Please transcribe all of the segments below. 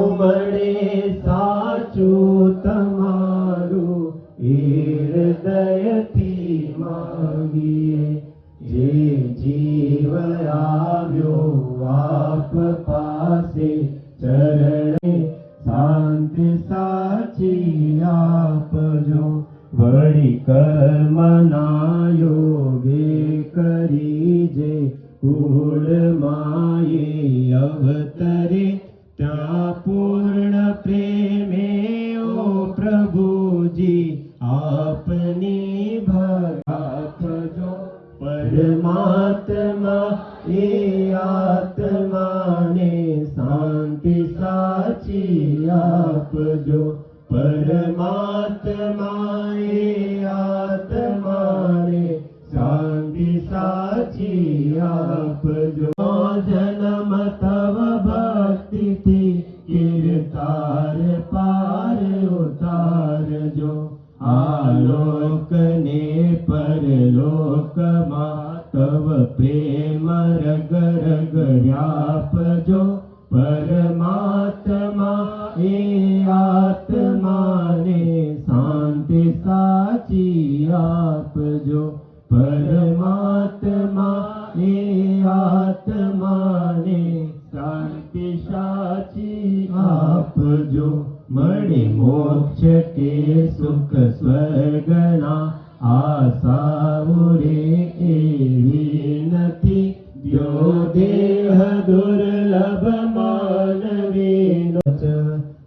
મળે સાચું તમારું એ હૃદયથી માંગીએ. જે જીવ આવ્યો આપ પાસે ચરણે શાંતિ સાચી આપજો. વળી કર્મના યોગે કરી જે કુળ માએ અવતરે ત્યાં પૂર્ણ પ્રેમે ઓ પ્રભુજી આપની ભક્તો. પરમાત્મા એ આત્માને શાંતિ સાચી આપજો. પરમાત્મા એ આત્માને શાંતિ સાચી આપજો. જન્મ તવ ભક્તિથી કીર્તાર પાર ઉતારજો. આલોકને પરલોકમાં તવ પ્રેમ રગ રગ વ્યાપજો. પરમાત્મા એ આત્માને શાંતિ સાચી આપજો. પરમાત્મા એ આત્માને શાંતિ સાચી આપજો. મળે મોક્ષ કે સુખ સ્વર્ગના આશાઓ રે એવી નથી. જો દેહ દુર્લભ માનવીનો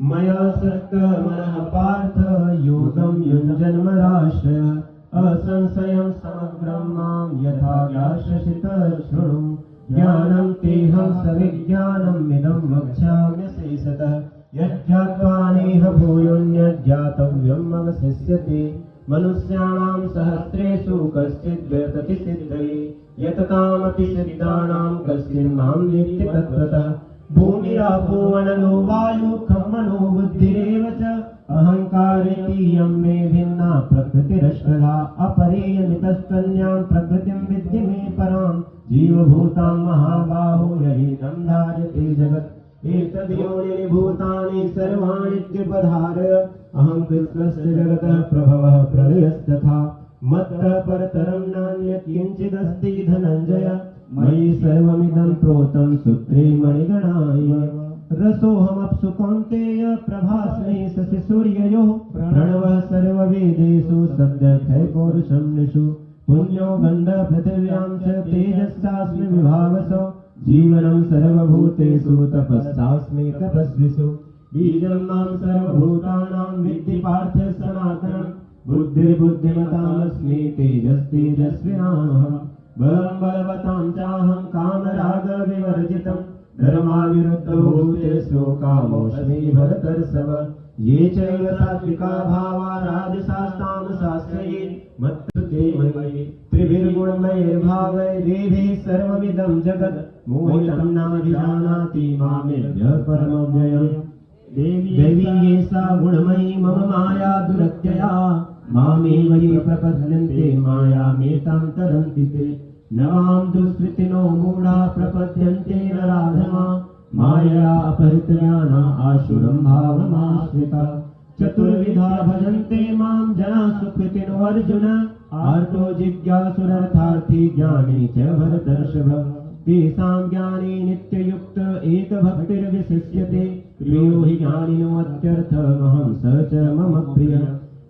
મયા સક્ત મનઃ પાર્થ યોગમ યુંજન્મરાશ્રય. અસંશયમ સમગ્રમ મામ યથા વ્યાસશિત શૃણુ. જ્ઞાનમ તેહં સવિજ્ઞાનમ ઇદં વક્ષ્યામ્ય શેષતઃ. યજ્ઞાત્વાનેહ ભૂયોન્યજ્ઞાતવ્યમ અવશિષ્યતે. મનુષ્યાણામ સહસ્રેષુ કશ્ચિદ વ્યતતિ સિદ્ધયે. યતતામપि સિદ્ધાણામ કશ્ચિન્નામ વેત્તિ તત્વતઃ. ભૂમિરાપો અનલો વાયુ ખમ્મનો બુદ્ધિરેવ ચ. અહંકારેતિ યમ મે ભિન્ના પ્રકૃતિરષ્ટધા. અપરેયમિતસ્તન્યાં પ્રકૃતિં વિદ્ધિ મે પરાં. જીવભૂતાં મહાબાહો યૈદં ધાર્યતે જગत्. एतद्योनिनि भूतानि सर्वाणीत्युपधारय. अहं कृष्णस्य जगतः प्रभवः प्रलयस्तथा. मत्तः परतरं नान्यत् किञ्चिदस्ति धनञ्जय. मयि सर्वमिदं प्रोतं सूत्रे मणिगणाय. रसोऽहमप्सु कौन्तेय प्रभास्मे शशि सूर्ययोः. प्रणवः सर्ववेदेषु शब्दखे पौरुषं निषु. पुण्यो गन्धः पृथिव्यां च तेजस्सास्मि विभावसो. जीवनं सर्वभूतेषु तपस्सास्मि तपस्विषु. बीजं मां सर्वभूतानां विद्धि पार्थ सनातनं. बुद्धिर्बुद्धिमतामस्मि तेजस्तेजस्विनामहम्. बलं बलवतां चाहं कामरागविवर्जितं. धर्माविरुद्धो भूतेषु कामोऽस्मि भरतर्षभ. ये चैव सात्विका भावा राजसास्तामसाश्रये. मत्कृते मयि त्रिभिर्गुणमयैर्भावैरेभिः सर्वमिदं जगत्. मोहितं नाभिजानाति मामेभ्यः परमव्ययम्. देवी एषा गुणमयी मम माया दुरत्यया. मामेव ये प्रपद्यन्ते मायामेतां तरन्ति ते. नवां दुष्कृतिनो मूढा प्रपद्यन्ते नराधमा. मायया अपहृतज्ञाना आसुरं भावमाश्रिता. चतुर्विधा भजन्ते मां जनाः सुकृतिनो अर्जुन. आर्तो जिज्ञासुरर्थार्थी ज्ञानी च भरतर्षभ. तेषां ज्ञाने नित्ययुक्त एकभक्तिर्विशिष्यते. प्रियो हि ज्ञानिनो अत्यर्थमहं स च मम प्रियः.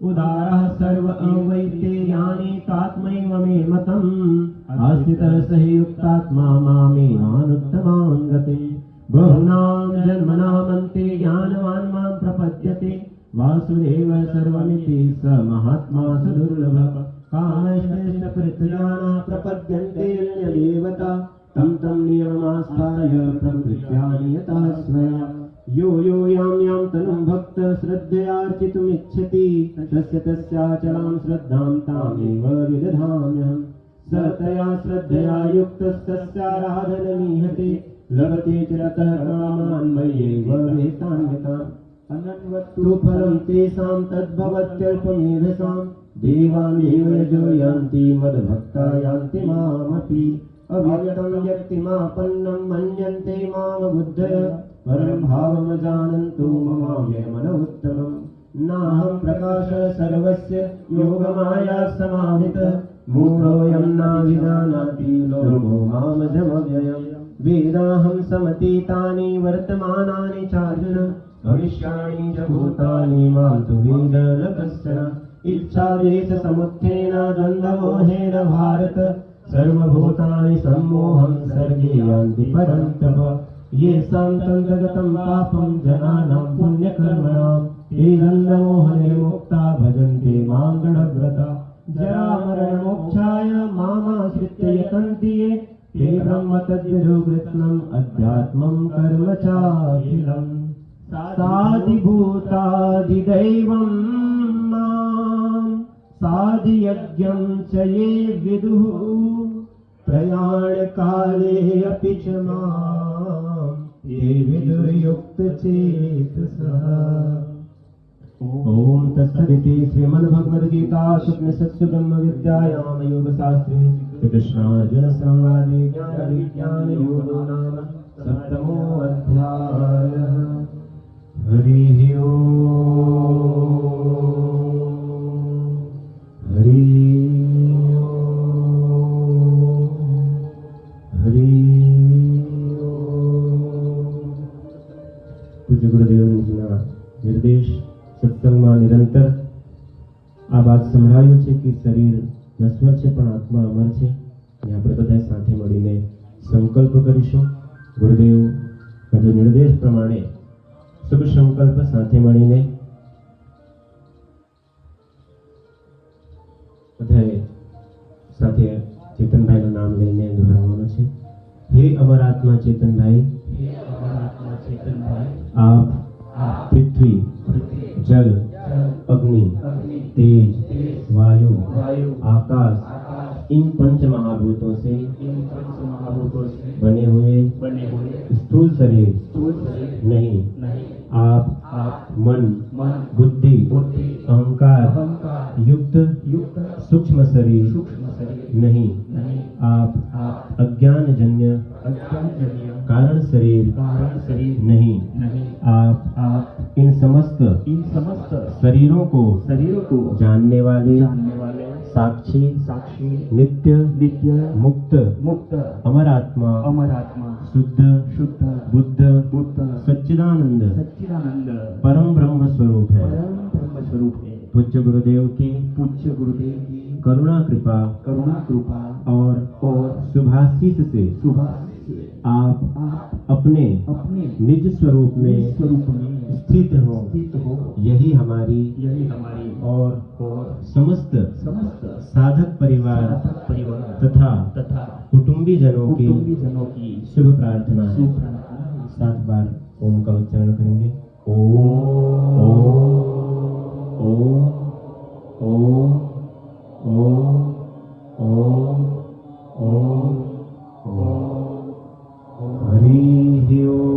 उदारः सर्व अवैते ज्ञानी तात्मैव मे मतम्. आस्थितः स हि युक्तात्मा मामेवानुत्तमां गतिम्. बहुनां जन्मनामन्ते ज्ञानवान् मां प्रपद्यते. वासुदेव सर्वमिति स महात्मा सुदुर्लभः. कामश्रेष्ठपृथ्व्याना प्रपद्यन्ते अन्यदेवता. तं तं नियममास्थाय प्रकृत्या नियतः स्वया. यो यो यां यां तनुं भक्त श्रद्धयार्चितुमिच्छति. तस्य तस्याचलां श्रद्धां तामेव विदधाम्यहम्. स तया श्रद्धया युक्तस्तस्याराधनमीहते. लभते च रतः कामान् मय्यैव वेतान्वितान्. अनन्वत्तु फलं तेषां तद्भवत्यल्पमेधसां. देवानेव यजो यान्ति मद्भक्ता यान्ति मामपि. अव्यक्तं व्यक्तिमापन्नं मन्यन्ते मामबुद्धय. परं भावं जानन्तु ममाव्ययमन उत्तमम् नाहं प्रकाश सर्वस्य योगमाया समाहितः मूढोऽयं नाभिजानाति लोको मामजमव्ययम् वेदाहं समतीतानि वर्तमानानि चार्जुन भविष्याणि च भूतानि मां तु वेद न कश्चन इच्छाद्वेषसमुत्थेन द्वन्द्वमोहेन भारत सर्वभूतानि सम्मोहं सर्गे यान्ति परन्तप येषां तन्तगतं पापं जनानां पुण्यकर्मणां ते द्वन्द्वमोहनिर्मुक्ता भजन्ते मां गणव्रता जरामरणमोक्षाय मामाश्रित्य यतन्ति ये ते ब्रह्म तद्विदो कृत्स्नम् अध्यात्मं कर्म चाखिलम् साधिभूताधिदैवं मां साधियज्ञं च ये विदुः प्रयाणकाले अपि च मां ये विदुर्युक्तचेतसः। ओम तत्सदिति श्रीमद्भगवद्गीतासु उपनिषत्सु ब्रह्मविद्यायां योगशास्त्रे श्रीकृष्णार्जुन संवादे ज्ञानविज्ञानयोगो नाम सप्तमो अध्यायः। हरिः ओम् हरिः ओम् हरिः ओम्। पूज्य गुरुदेवના નિર્દેશ સત્સંગમાં નિરંતર આ વાત સંભળાયું છે કે શરીર નશ્વર છે પણ આત્મા અમર છે અને આપણે બધા સાથે મળીને સંકલ્પ કરીશું। ગુરુદેવના નિર્દેશ પ્રમાણે શુભ સંકલ્પ સાથે મળીને બધાએ સાથે ચેતનભાઈનું નામ લઈને દોહરાવવાનું છે। હે અમર આત્મા ચેતનભાઈ, આપ पृथ्वी जल अग्नि तेज वायु आकाश इन पंच महाभूतों से बने हुए स्थूल शरीर नहीं, आप मन बुद्धि अहंकार युक्त सूक्ष्म शरीर नहीं, आप अज्ञान जन्य कारण शरीर नहीं, आप इन समस्त शरीरों को जानने वाले साक्षी नित्य मुक्त अमर आत्मा शुद्ध बुद्ध सच्चिदानंद परम ब्रह्म स्वरूप है। पूज्य गुरुदेव की करुणा कृपा और शुभाशीष से आप अपने निज स्वरूप में स्थित हो। यही हमारी और समस्त साधक परिवार तथा कुटुंबी जनों की शुभ प्रार्थना है। 7 बार ओम का उच्चारण करेंगे। ओम ओम ओम ओम ओम ओम ओम हरि ओम।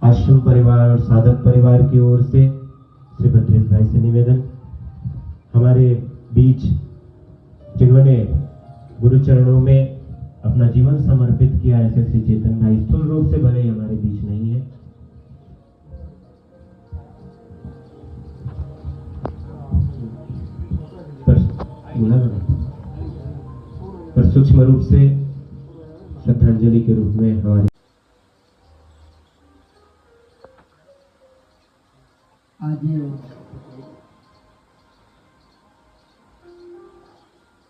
आश्रम परिवार और साधक परिवार की ओर से श्री भद्रेश भाई से निवेदन, हमारे बीच जिन्होंने गुरु चरणों में अपना जीवन समर्पित किया ऐसे श्री चेतन भाई स्थूल रूप से भले हमारे बीच नहीं है, पर सूक्ष्म रूप से श्रद्धांजलि के रूप में हमारे आज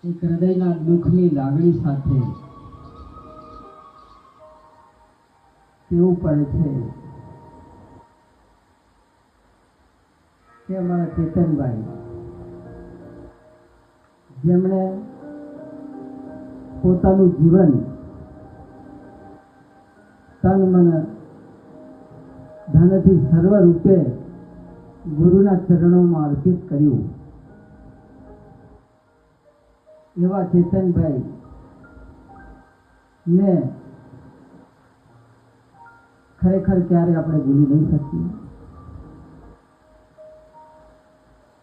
एक हृदयना दुखनी लागणी साथे केवू पड़े छे के अमारा चेतनभाई जेमणे पोतानुं जीवन तन मन धनथी सर्व रूपे गुरुना चरणों में अर्पित कर्યું। एवा चेतनभाई ने खरेखर क्यारे आपणे भूली नहीं सकीए।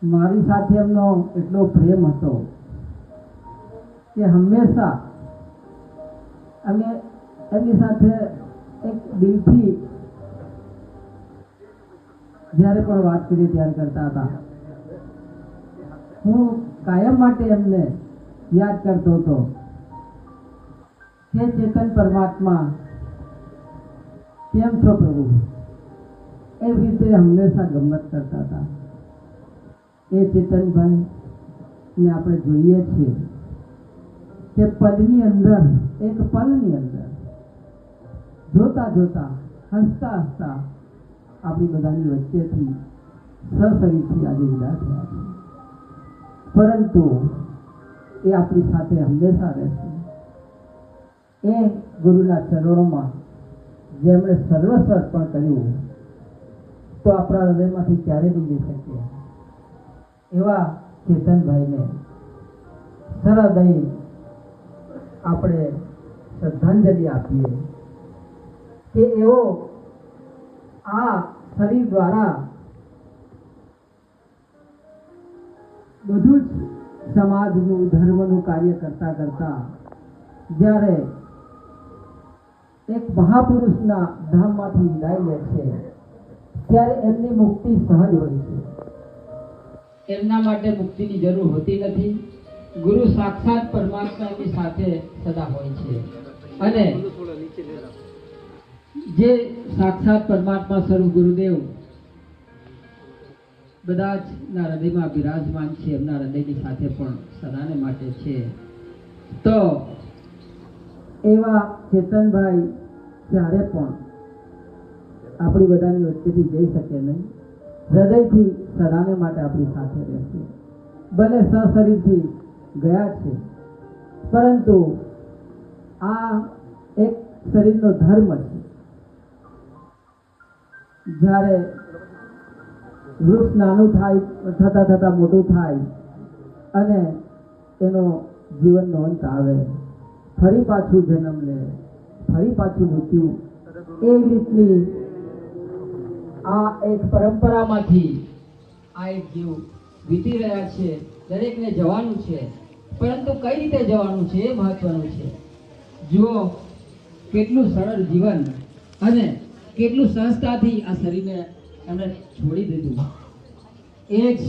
मारी साथे एमनो एटलो प्रेम हतो कि हमेशा અમે એમની સાથે એક દિલથી જ્યારે પણ વાત કરી ત્યારે કરતા હતા. હું કાયમ માટે એમને યાદ કરતો હતો કે ચેતન પરમાત્મા કેમ છો પ્રભુ, એ રીતે હંમેશા ગમત કરતા હતા. એ ચેતનભાઈ ને આપણે જોઈએ છીએ કે પલની અંદર, એક પલની અંદર જોતા જોતા, હસતા હસતા આપણી બધાની વચ્ચેથી સશરીરથી આજે વિદા થયા છે. પરંતુ એ આપણી સાથે હંમેશા રહેશે. એ ગુરુના ચરણોમાં જેમણે સર્વસ્વ અર્પણ કર્યું તો આપણા હૃદયમાંથી ક્યારે નહીં જઈ શકીએ. એવા ચેતનભાઈને સરહૃદય આપણે શ્રદ્ધાંજલિ આપીએ કે એવો આ શરીર દ્વારા બધું જ સમાજનું, ધર્મનું કાર્ય કરતા કરતા જ્યારે એક મહાપુરુષના ધામમાંથી વિદાય લે છે ત્યારે એમની મુક્તિ સહજ હોય છે. એમના માટે મુક્તિની જરૂર હોતી નથી. ગુરુ સાક્ષાત પરમાત્માની સાથે સદા હોય છે અને જે સાક્ષાત પરમાત્મા સ્વરૂપ ગુરુદેવ બધા જ ના હૃદયમાં બિરાજમાન છે, એમના હૃદયની સાથે પણ સદાને માટે છે. તો એવા ચેતનભાઈ ક્યારે પણ આપણી બધાની વચ્ચેથી જઈ શકે નહીં. હૃદયથી સદાને માટે આપણી સાથે રહેશે. ભલે સશરીરથી ગયા છે, પરંતુ આ એક શરીરનો ધર્મ છે. જ્યારે વૃક્ષ નાનું થાય, થતા થતા મોટું થાય અને એનો જીવનનો અંત આવે, ફરી પાછું જન્મ લે, ફરી પાછું મૃત્યુ, એ રીતની આ એક પરંપરામાંથી આ એક જીવ વીતી રહ્યા છે. દરેકને જવાનું છે, પરંતુ કઈ રીતે જવાનું છે એ મહત્વનું છે. જુઓ કેટલું સરળ જીવન અને કેટલું સહજતાથી આ શરીરને એમણે છોડી દીધું. એ જ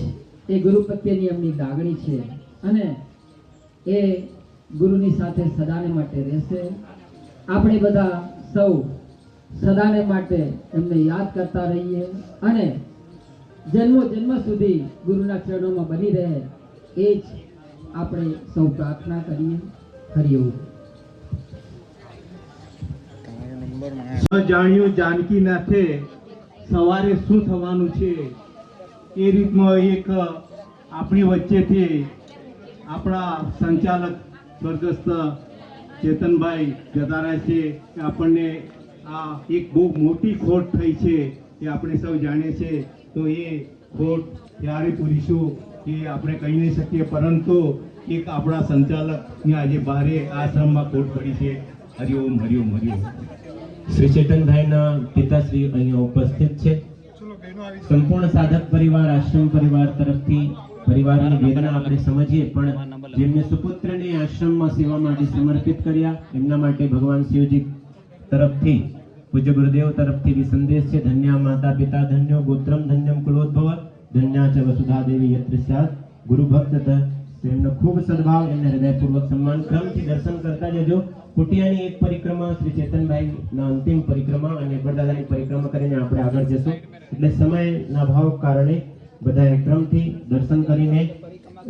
એ ગુરુ પ્રત્યેની એમની લાગણી છે અને એ ગુરુની સાથે સદાને માટે રહેશે. આપણે બધા સૌ સદાને માટે એમને યાદ કરતા રહીએ અને જન્મો જન્મ સુધી ગુરુના ચરણોમાં બની રહે, એ જ આપણે સૌ પ્રાર્થના કરીએ. હરિઓમ. જાણ્યું જાનકી નાથે સવારે શું થવાનું છે, એ રીતમાં એક આપણી વચ્ચેથી આપણા સંચાલક સ્વર્ગસ્થ ચેતનભાઈ જતા રહ્યા છે. આપણને આ એક બહુ મોટી ખોટ થઈ છે એ આપણે સૌ જાણીએ છીએ. તો એ ખોટ ક્યારે પૂરીશું એ આપણે કહી નહીં શકીએ, પરંતુ એક આપણા સંચાલકની આજે ભારે આશ્રમમાં ખોટ પડી છે. હરિઓમ હરિઓમ હરિઓમ. શ્રી ચેતનભાઈના પિતાશ્રી અહીંયા ઉપસ્થિત છે. સંપૂર્ણ સાધક પરિવાર, આશ્રમ પરિવાર તરફથી પરિવારની વેદના આપણે સમજીએ, પણ જેમને સુપુત્રને આશ્રમમાં સેવા માટે સમર્પિત કર્યા એમના માટે ભગવાન શિવજી તરફથી, પૂજ્ય ગુરુદેવ તરફથી બી સંદેશ છે. ધન્ય માતા પિતા, ધન્યો ગોત્રમ, ધન્યમ કુલોદ્ભવ, ધન્યા ચ વસુધા દેવી યત્ર સ્યાત. ગુરુ ભક્ત એમનો ખૂબ સદભાવ, એમને હૃદયપૂર્વક સન્માન. ક્રમથી દર્શન કરતા જજો. કુટિયાની એક પરિક્રમા, શ્રી ચેતનભાઈના અંતિમ પરિક્રમા અને વડદાદાની પરિક્રમા કરીને આપણે આગળ જશું. એટલે સમયના ભાવ કારણે બધાએ ક્રમથી દર્શન કરીને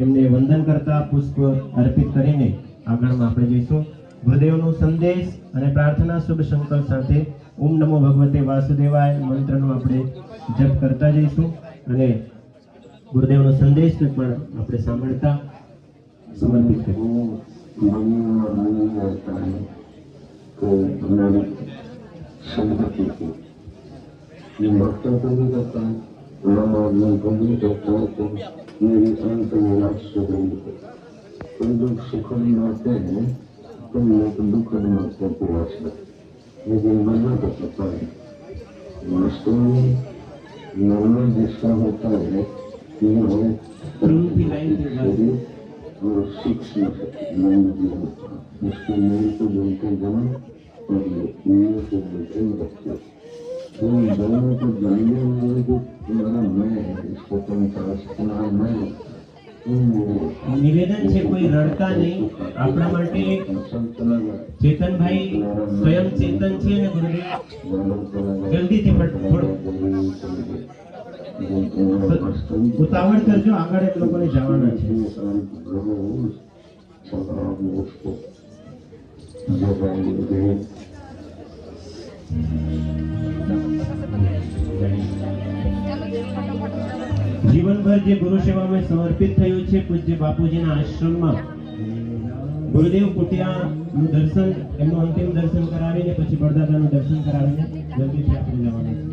એમને વંદન કરતા, પુષ્પ અર્પિત કરીને આગળમાં આપણે જઈશું. ગુરુદેવનો સંદેશ અને પ્રાર્થના શુભ સંકલ્પ સાથે ઓમ નમો ભગવતે વાસુદેવાય મંત્રનો આપણે જપ કરતા જઈશું અને ગુરુદેવનો સંદેશ પણ આપણે સાંભળતા સમર્પિત કરીશું. संपत्ति को ये भक्तों को भी करता है, मैं को भी करता हूँ, तो मेरी अंत में सुखम तुम लोग सुखम मारते हैं, तुम लोग दुख मारते प्रयास में, मुझे मना कर सकता है. वास्तव में नॉर्मल जिसका होता है कि क्रोध की लाइन के बाद शरीर और शिक्ष न सके नंद जी होता उसके मेल को बोलते जन्म और ये को बोलते बच्चे। तो इन दोनों को जानने वाले जो तुम्हारा मैं है इसको तुम तुम्हारा मैं નિવેદન છે કોઈ રડતા નહીં આપણા માટે ચેતનભાઈ સ્વયં ચેતન છે અને ગુરુદેવ જલ્દીથી ઉતાવળ કરજો આગળ એક લોકોને જવાના છે જીવનભર જે ગુરુ સેવામાં સમર્પિત થયું છે પૂજ્ય બાપુજીના આશ્રમમાં ગુરુદેવ કુટિયાનું દર્શન એમનું અંતિમ દર્શન કરાવીને પછી બળદાદાનું દર્શન કરાવીને જલ્દીથી આપણે જવાનું છે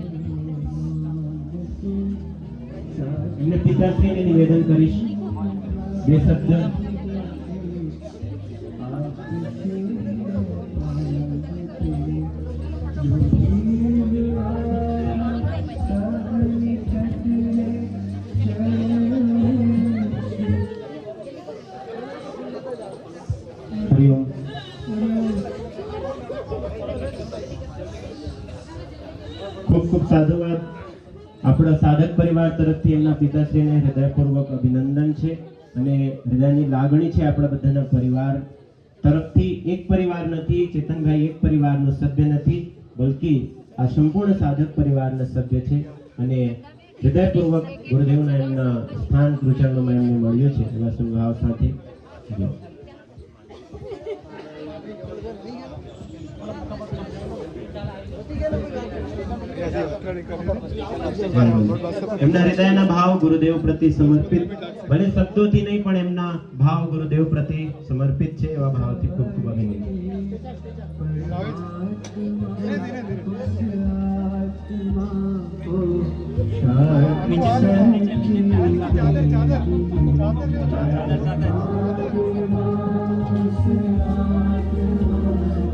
એમને પિતાશ્રીને નિવેદન કરીશ બે શબ્દ હરિઓમ ખૂબ ખૂબ સાધુવાદ આપણા સાધક પરિવાર તરફથી એમના પિતાશ્રીને હૃદયપૂર્વક અભિનંદન છે અને હૃદયની લાગણી છે આપણા બધાના પરિવાર તરફથી એક પરિવાર નથી ચેતનભાઈ એક પરિવારનો સભ્ય નથી બલકી આ સંપૂર્ણ સાધક પરિવારના સભ્ય છે અને હૃદયપૂર્વક ગુરુદેવના એમના સ્થાન કૃચરણોમાં એમને મળ્યો છે એવા સંભાવ સાથે એમના હૃદયના ભાવ ગુરુદેવ પ્રતિ સમર્પિત ભલે શબ્દોથી નહીં પણ એમના ભાવ ગુરુદેવ પ્રતિ સમર્પિત છે એવા ભાવથી ખૂબ ખૂબ અભિનંદન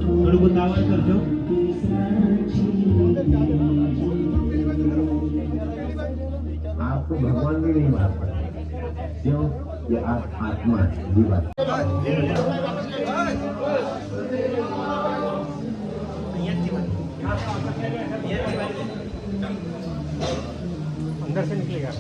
થોડું ઉતાવળ કરજો आपको भगवान भी नहीं मार पाए क्यों ये आप आत्मा जीवा अंदर से निकलेगा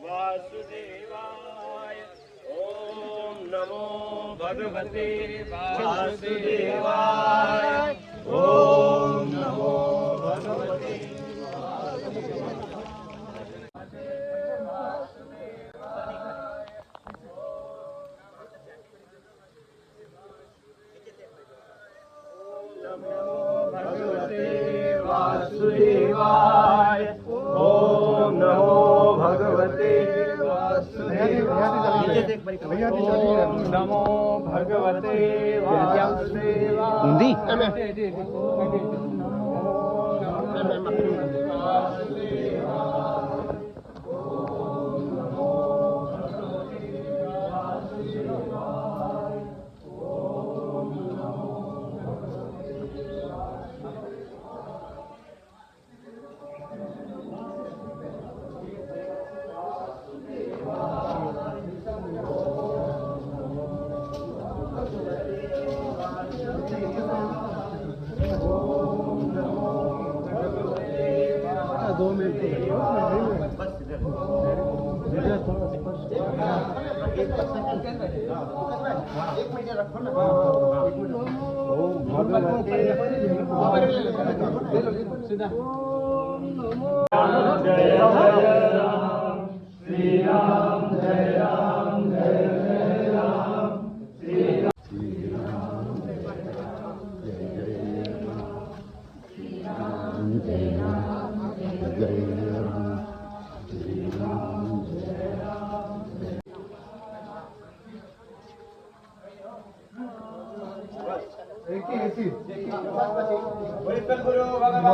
वासुदेवाय ओम नमो भगवते वासुदेवाय ओम नमो भगवते वासुदेवाय ओम नमो भगवते ओम नमो भगवते श्री राम जय राम जय जय राम श्री राम जय राम जय राम जय राम जय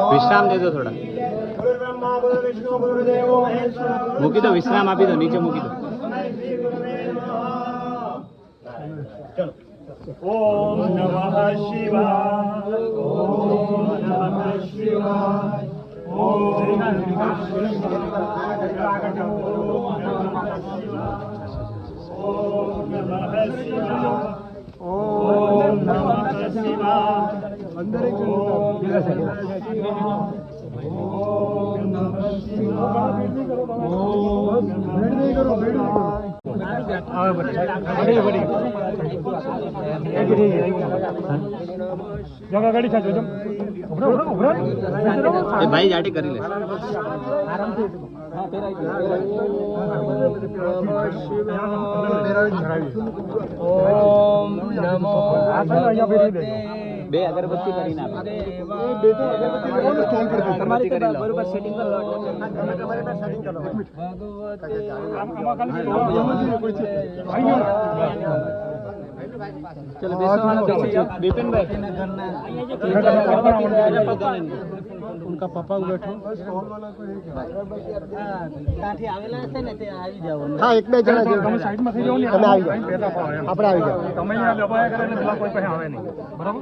વિશ્રામ દેજો થોડા મૂકી દો વિશ્રામ આપી દો નીચે મૂકી દો ઓમ નમઃ શિવાય ઓમ નમઃ શિવાય ઓમ નમઃ શિવાય ઓમ નમઃ શિવાય ઓમ નમઃ શિવાય અંદર એક એ ભાઈ જાટી કરી લે ઓમ નમો બે અગરબત્તી કરીને આપો તમારી બરોબર સેટિંગ કરો ચલો બેસો બિપિનભાઈ उनका पापा बैठो કાંઠી આવેલા હશે ને તે આવી જાવ हाँ एक બે જણા તમે સાઈડ માં થઈ જાવ ને તમે આવી જાવ આપણે આવી જાવ તમે અહીંયા દબાયા કરે ને પેલા કોઈ પાસે આવે નહીં બરાબર